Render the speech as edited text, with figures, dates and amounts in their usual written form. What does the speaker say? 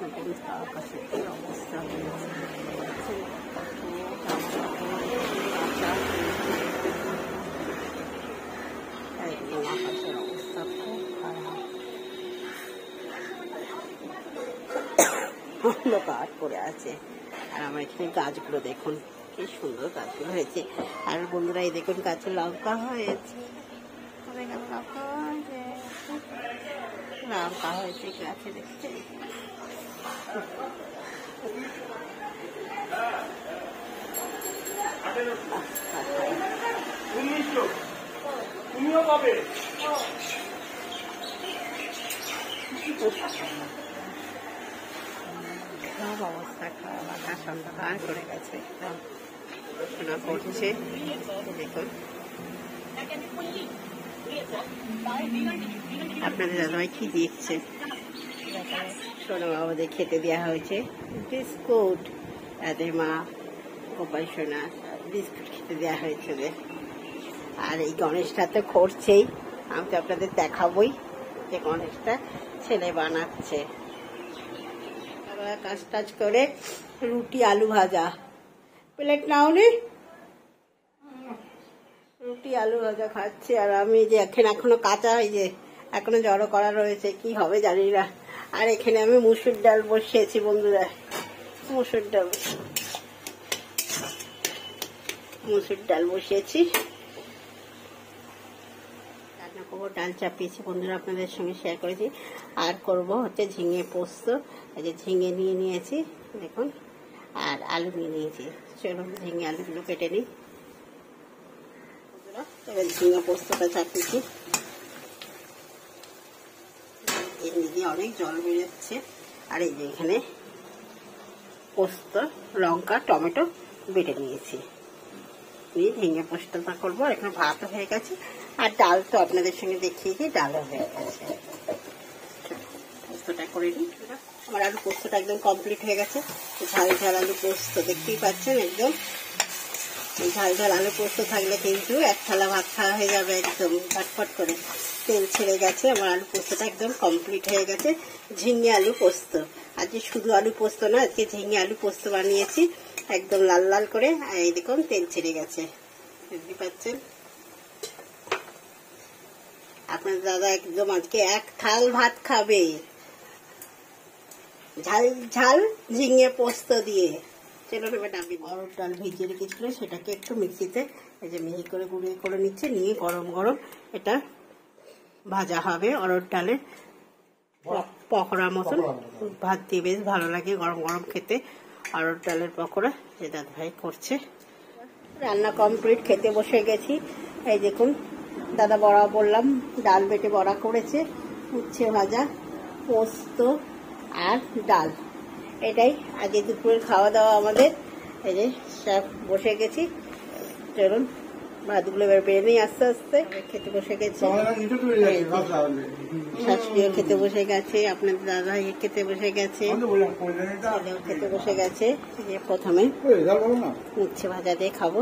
আকাশের কি অবস্থা হয়েছে, একদম আকাশের অবস্থা খুব খারাপ, অন্ধকার করে আছে। আর আমার এখানে গাছগুলো দেখুন কি সুন্দর গাছগুলো হয়েছে। আর বন্ধুরা এই দেখুন গাছে লঙ্কা হয়েছে, লঙ্কা হয়েছে গাছে দেখতে। সব অবস্থা খারাপ, আকাশ অন্ধকার করে গেছে, শোনা পড়ছে দেখুন। আপনাদের দাদাভাই কি দিচ্ছে, সোনা বাবাদের খেতে দেওয়া হয়েছে বিস্কুট, তাদের মা গোপাল সোনা বিস্কুট খেতে দেওয়া হয়েছে ওদের। আর এই গণেশটা তো করছেই, আমি তো আপনাদের দেখাবই যে গণেশটা ছেলে বানাচ্ছে। কাজ টাজ করে রুটি আলু ভাজা, প্লেট নাও নি, রুটি আলু ভাজা খাচ্ছে। আর আমি যে এখনো কাঁচা, এই যে এখনো জড়ো করা রয়েছে, কি হবে জানি না। আর এখানে আমি মুসুর ডাল বসিয়েছি বন্ধুরা, মুসুর ডাল বসিয়েছি, রান্না করবো। ডাল চাপিয়েছি বন্ধুরা, আপনাদের সঙ্গে শেয়ার করেছি। আর করব হচ্ছে ঝিঙে পোস্ত, এই যে ঝিঙে নিয়ে নিয়েছি দেখুন, আর আলু নিয়ে নিয়েছি। চলুন ঝিঙে আলুগুলো কেটে নিই। এবার ঝিঙে পোস্তটা চাপিয়েছি, এমনি অনেক জল বেরোচ্ছে। আর এই যে এখানে পোস্ত, লঙ্কা, টমেটো বেটে নিয়েছি, নিয়ে ঝিঙে পোস্তটা করবো। এখানে ভাত হয়ে গেছে, আর ডাল তো আপনাদের সঙ্গে দেখিয়েছি, ডালও হয়ে গেছে। পোস্তটা করে নিই। আমার আলু পোস্তটা একদম কমপ্লিট হয়ে গেছে। ঝাল ঝাল আলু পোস্ত দেখতেই পাচ্ছেন, একদম ঝাল ঝাল আলু পোস্ত থাকলে কিন্তু এক থালা ভাত খাওয়া হয়ে যাবে একদম ফটফট করে। তেল ছেড়ে গেছে, আমার আলু পোস্তটা একদম কমপ্লিট হয়ে গেছে। ঝিঙে আলু পোস্ত, আজকে শুধু আলু পোস্ত না, আজকে ঝিঙে আলু পোস্ত বানিয়েছি একদম লাল লাল করে। আর এই দেখুন তেল ছেড়ে গেছে, বুঝতে পাচ্ছেন। আপনার দাদা একদম আজকে এক থাল ভাত খাবে, ঝাল ঝাল ঝিঙে পোস্ত দিয়ে। চলুন এবার নামিয়ে। অরহর ডাল ভিজিয়ে রেখেছিল, সেটাকে একটু মিক্সিতে এই যে মিহি করে গুঁড়িয়ে করে নিচ্ছে, নিয়ে গরম গরম এটা ভাজা হবে। অরহর ডালের পকোড়া মতন ভাত দিয়ে বেশ ভালো লাগে গরম গরম খেতে। অরহর ডালের পকোড়া যে দাদা ভাই করছে। রান্না কমপ্লিট, খেতে বসে গেছি। এই দেখুন দাদা বড়া বললাম, ডাল বেটে বড়া করেছে, উচ্ছে ভাজা, পোস্ত আর ডাল। এটাই আজকে দুপুরের খাওয়া দাওয়া আমাদের। এই যে সব বসে গেছি, চলুন ভাতগুলো এবার বেড়ে নিই আস্তে আস্তে। খেতে বসে গেছে, শাশুড়িও খেতে বসে গেছে, আপনার দাদা খেতে বসে গেছে, ছেলেও খেতে বসে গেছে। প্রথমে উচ্ছে ভাজা দিয়ে খাবো।